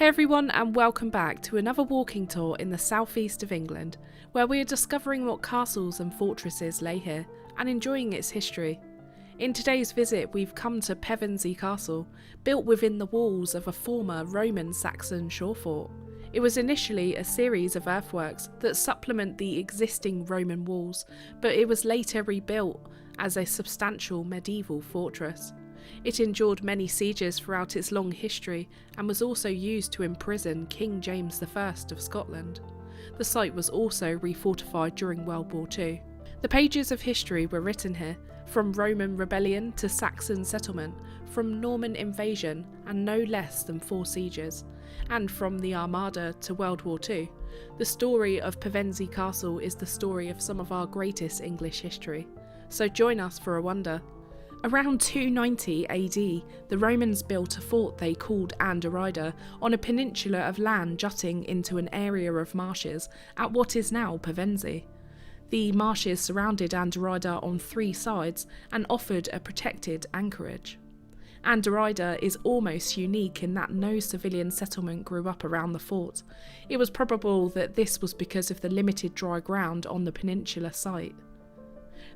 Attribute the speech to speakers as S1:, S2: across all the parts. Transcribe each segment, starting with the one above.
S1: Hey everyone, and welcome back to another walking tour in the southeast of England, where we are discovering what castles and fortresses lay here and enjoying its history. In today's visit, we've come to Pevensey Castle, built within the walls of a former Roman Saxon shore fort. It was initially a series of earthworks that supplement the existing Roman walls, but it was later rebuilt as a substantial medieval fortress. It endured many sieges throughout its long history and was also used to imprison King James I of Scotland. The site was also refortified during World War II. The pages of history were written here, from Roman rebellion to Saxon settlement, from Norman invasion and no less than 4 sieges, and from the Armada to World War II. The story of Pevensey Castle is the story of some of our greatest English history. So join us for a wander. Around 290 AD, the Romans built a fort they called Underwent on a peninsula of land jutting into an area of marshes at what is now Pevensey. The marshes surrounded Underwent on 3 sides and offered a protected anchorage. Underwent is almost unique in that no civilian settlement grew up around the fort. It was probable that this was because of the limited dry ground on the peninsula site.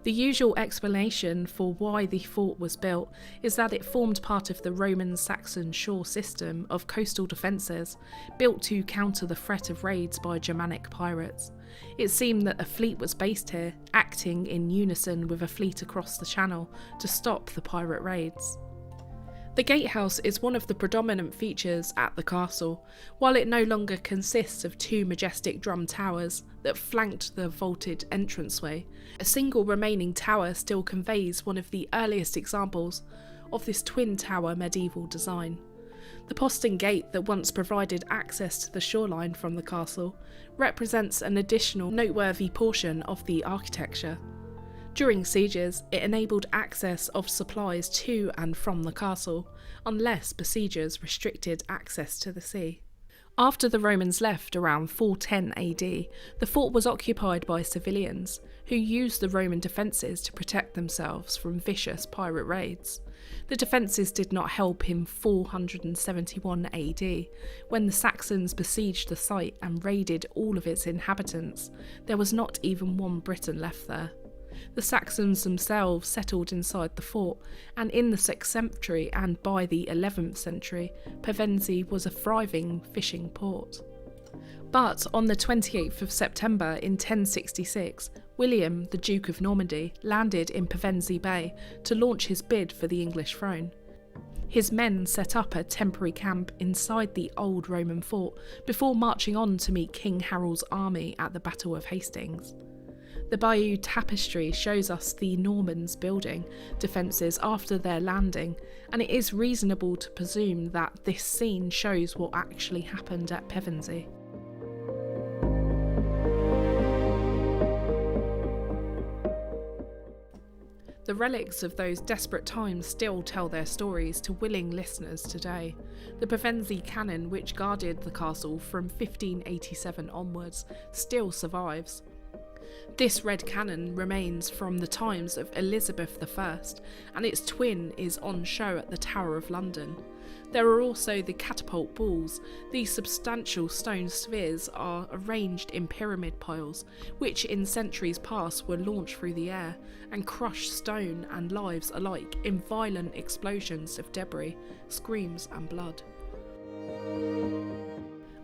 S1: The usual explanation for why the fort was built is that it formed part of the Roman-Saxon shore system of coastal defences, built to counter the threat of raids by Germanic pirates. It seemed that a fleet was based here, acting in unison with a fleet across the channel to stop the pirate raids. The gatehouse is one of the predominant features at the castle, while it no longer consists of 2 majestic drum towers that flanked the vaulted entranceway. A single remaining tower still conveys one of the earliest examples of this twin tower medieval design. The postern gate that once provided access to the shoreline from the castle represents an additional noteworthy portion of the architecture. During sieges, it enabled access of supplies to and from the castle, unless besiegers restricted access to the sea. After the Romans left around 410 AD, the fort was occupied by civilians, who used the Roman defences to protect themselves from vicious pirate raids. The defences did not help in 471 AD, when the Saxons besieged the site and raided all of its inhabitants. There was not even one Briton left there. The Saxons themselves settled inside the fort, and in the 6th century and by the 11th century, Pevensey was a thriving fishing port. But on the 28th of September in 1066, William, the Duke of Normandy, landed in Pevensey Bay to launch his bid for the English throne. His men set up a temporary camp inside the old Roman fort before marching on to meet King Harold's army at the Battle of Hastings. The Bayeux Tapestry shows us the Normans building defences after their landing, and it is reasonable to presume that this scene shows what actually happened at Pevensey. The relics of those desperate times still tell their stories to willing listeners today. The Pevensey cannon, which guarded the castle from 1587 onwards, still survives. This red cannon remains from the times of Elizabeth I, and its twin is on show at the Tower of London. There are also the catapult balls. These substantial stone spheres are arranged in pyramid piles, which in centuries past were launched through the air and crushed stone and lives alike in violent explosions of debris, screams and blood.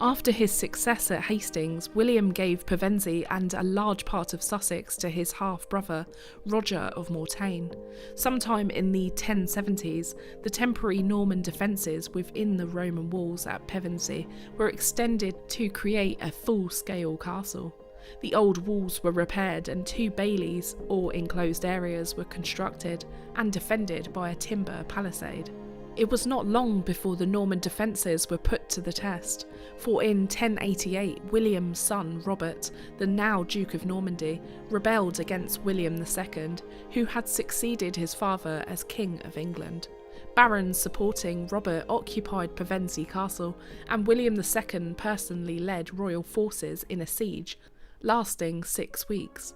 S1: After his success at Hastings, William gave Pevensey and a large part of Sussex to his half-brother, Roger of Mortain. Sometime in the 1070s, the temporary Norman defences within the Roman walls at Pevensey were extended to create a full-scale castle. The old walls were repaired and 2 baileys, or enclosed areas, were constructed and defended by a timber palisade. It was not long before the Norman defences were put to the test, for in 1088 William's son Robert, the now Duke of Normandy, rebelled against William II, who had succeeded his father as King of England. Barons supporting Robert occupied Pevensey Castle, and William II personally led royal forces in a siege, lasting 6 weeks.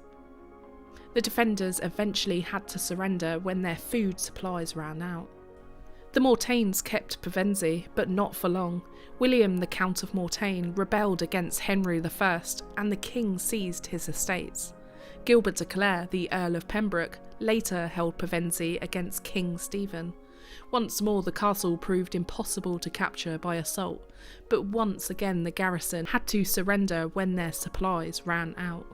S1: The defenders eventually had to surrender when their food supplies ran out. The Mortaines kept Pevensey, but not for long. William the Count of Mortain rebelled against Henry I, and the king seized his estates. Gilbert de Clare, the Earl of Pembroke, later held Pevensey against King Stephen. Once more the castle proved impossible to capture by assault, but once again the garrison had to surrender when their supplies ran out.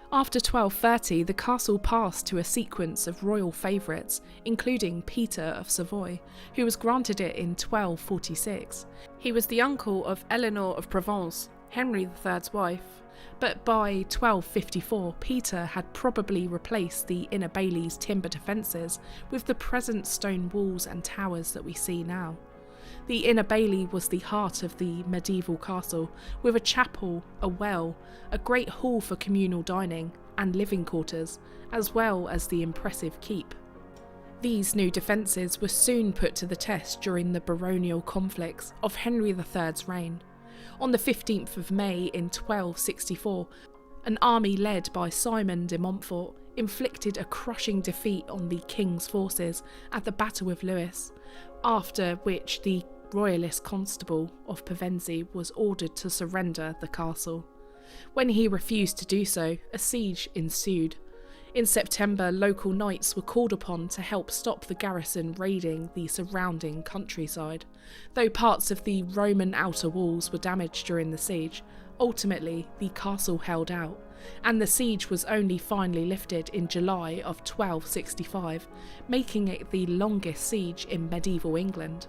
S1: After 1230, the castle passed to a sequence of royal favourites, including Peter of Savoy, who was granted it in 1246. He was the uncle of Eleanor of Provence, Henry III's wife, but by 1254 Peter had probably replaced the Inner Bailey's timber defences with the present stone walls and towers that we see now. The Inner Bailey was the heart of the medieval castle, with a chapel, a well, a great hall for communal dining, and living quarters, as well as the impressive keep. These new defences were soon put to the test during the baronial conflicts of Henry III's reign. On the 15th of May in 1264, an army led by Simon de Montfort inflicted a crushing defeat on the king's forces at the Battle of Lewes, after which the royalist constable of Pevensey was ordered to surrender the castle. When he refused to do so, a siege ensued. In September, local knights were called upon to help stop the garrison raiding the surrounding countryside. Though parts of the Roman outer walls were damaged during the siege, ultimately the castle held out, and the siege was only finally lifted in July of 1265, making it the longest siege in medieval England.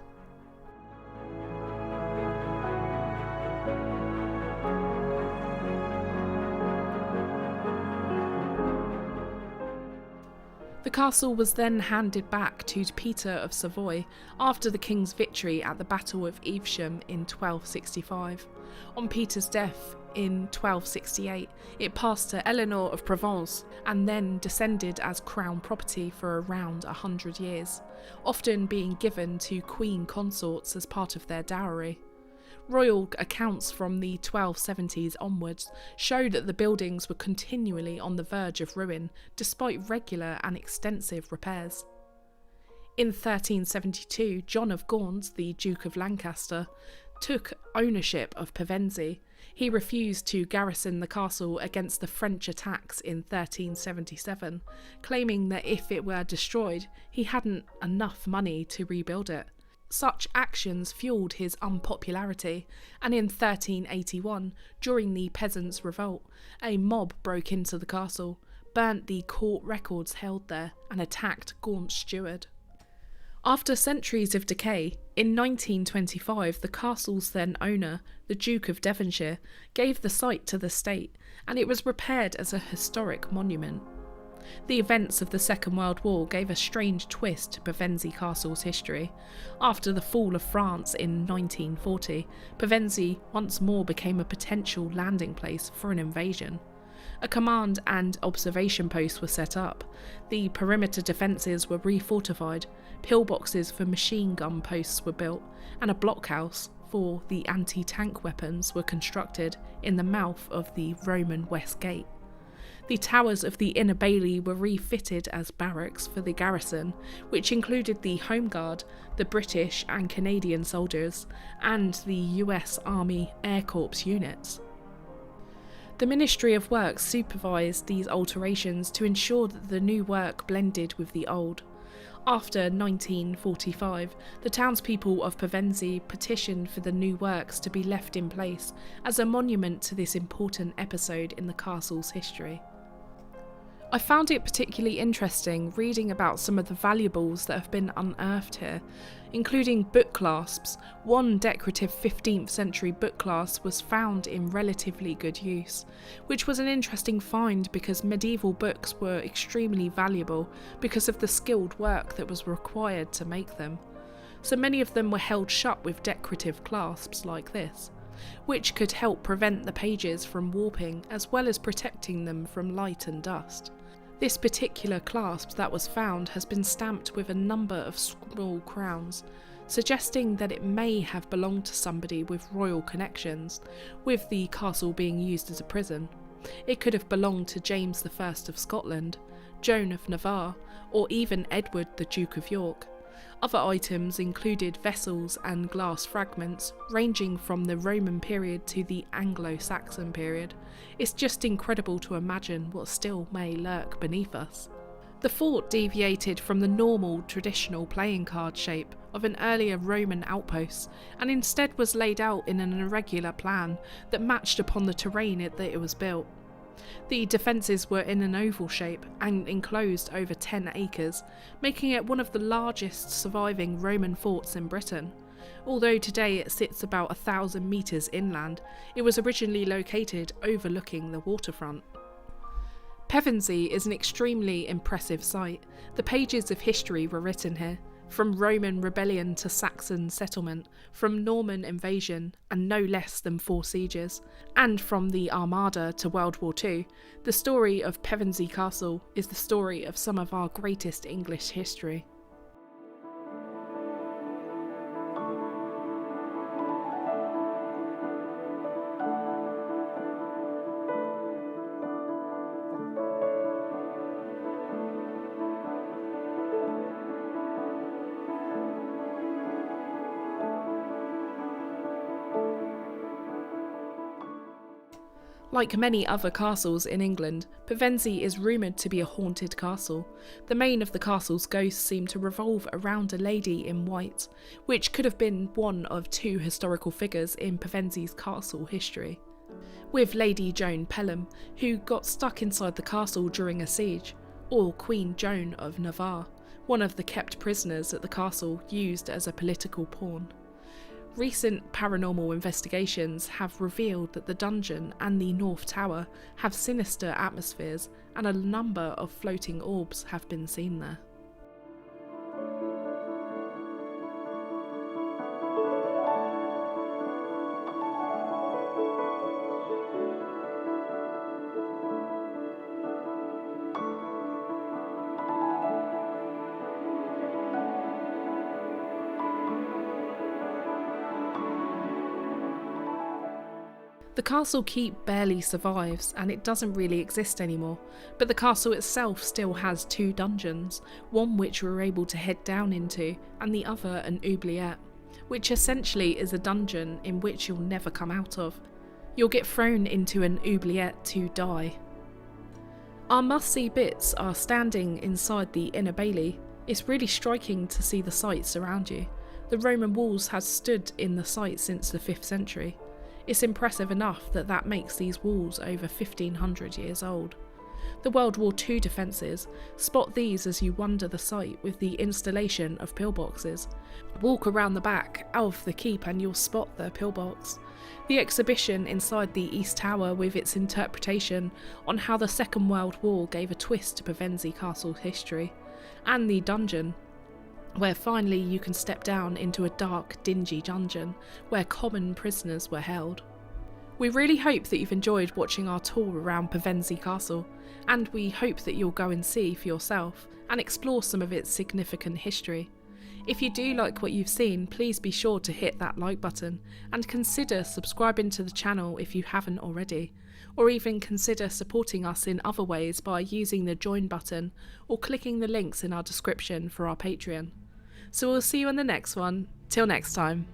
S1: The castle was then handed back to Peter of Savoy after the king's victory at the Battle of Evesham in 1265. On Peter's death in 1268, it passed to Eleanor of Provence and then descended as crown property for around 100 years, often being given to queen consorts as part of their dowry. Royal accounts from the 1270s onwards show that the buildings were continually on the verge of ruin, despite regular and extensive repairs. In 1372, John of Gaunt, the Duke of Lancaster, took ownership of Pevensey. He refused to garrison the castle against the French attacks in 1377, claiming that if it were destroyed, he hadn't enough money to rebuild it. Such actions fuelled his unpopularity, and in 1381, during the Peasants' Revolt, a mob broke into the castle, burnt the court records held there, and attacked Gaunt's steward. After centuries of decay, in 1925 the castle's then owner, the Duke of Devonshire, gave the site to the state, and it was repaired as a historic monument. The events of the Second World War gave a strange twist to Pevensey Castle's history. After the fall of France in 1940, Pevensey once more became a potential landing place for an invasion. A command and observation post were set up, the perimeter defences were refortified, pillboxes for machine gun posts were built, and a blockhouse for the anti-tank weapons were constructed in the mouth of the Roman West Gate. The towers of the Inner Bailey were refitted as barracks for the garrison, which included the Home Guard, the British and Canadian soldiers, and the US Army Air Corps units. The Ministry of Works supervised these alterations to ensure that the new work blended with the old. After 1945, the townspeople of Pevensey petitioned for the new works to be left in place as a monument to this important episode in the castle's history. I found it particularly interesting reading about some of the valuables that have been unearthed here, including book clasps. One decorative 15th century book clasp was found in relatively good use, which was an interesting find because medieval books were extremely valuable because of the skilled work that was required to make them. So many of them were held shut with decorative clasps like this, which could help prevent the pages from warping as well as protecting them from light and dust. This particular clasp that was found has been stamped with a number of small crowns, suggesting that it may have belonged to somebody with royal connections, with the castle being used as a prison. It could have belonged to James I of Scotland, Joan of Navarre, or even Edward the Duke of York. Other items included vessels and glass fragments, ranging from the Roman period to the Anglo-Saxon period. It's just incredible to imagine what still may lurk beneath us. The fort deviated from the normal, traditional playing card shape of an earlier Roman outpost, and instead was laid out in an irregular plan that matched upon the terrain that it was built. The defences were in an oval shape and enclosed over 10 acres, making it one of the largest surviving Roman forts in Britain. Although today it sits about 1,000 metres inland, it was originally located overlooking the waterfront. Pevensey is an extremely impressive site. The pages of history were written here, from Roman rebellion to Saxon settlement, from Norman invasion and no less than 4 sieges, and from the Armada to World War II. The story of Pevensey Castle is the story of some of our greatest English history. Like many other castles in England, Pevensey is rumoured to be a haunted castle. The main of the castle's ghosts seem to revolve around a lady in white, which could have been one of 2 historical figures in Pevensey's castle history. With Lady Joan Pelham, who got stuck inside the castle during a siege, or Queen Joan of Navarre, one of the kept prisoners at the castle used as a political pawn. Recent paranormal investigations have revealed that the dungeon and the North Tower have sinister atmospheres, and a number of floating orbs have been seen there. The castle keep barely survives and it doesn't really exist anymore, but the castle itself still has 2 dungeons, one which we're able to head down into and the other an oubliette, which essentially is a dungeon in which you'll never come out of. You'll get thrown into an oubliette to die. Our must-see bits are standing inside the inner bailey. It's really striking to see the sights around you. The Roman walls has stood in the site since the 5th century. It's impressive enough that that makes these walls over 1,500 years old. The World War II defences, spot these as you wander the site with the installation of pillboxes. Walk around the back of the keep and you'll spot the pillbox. The exhibition inside the East Tower with its interpretation on how the Second World War gave a twist to Pevensey Castle's history. And the dungeon, where finally you can step down into a dark, dingy dungeon where common prisoners were held. We really hope that you've enjoyed watching our tour around Pevensey Castle, and we hope that you'll go and see for yourself and explore some of its significant history. If you do like what you've seen, please be sure to hit that like button and consider subscribing to the channel if you haven't already, or even consider supporting us in other ways by using the join button or clicking the links in our description for our Patreon. So we'll see you on the next one. Till next time.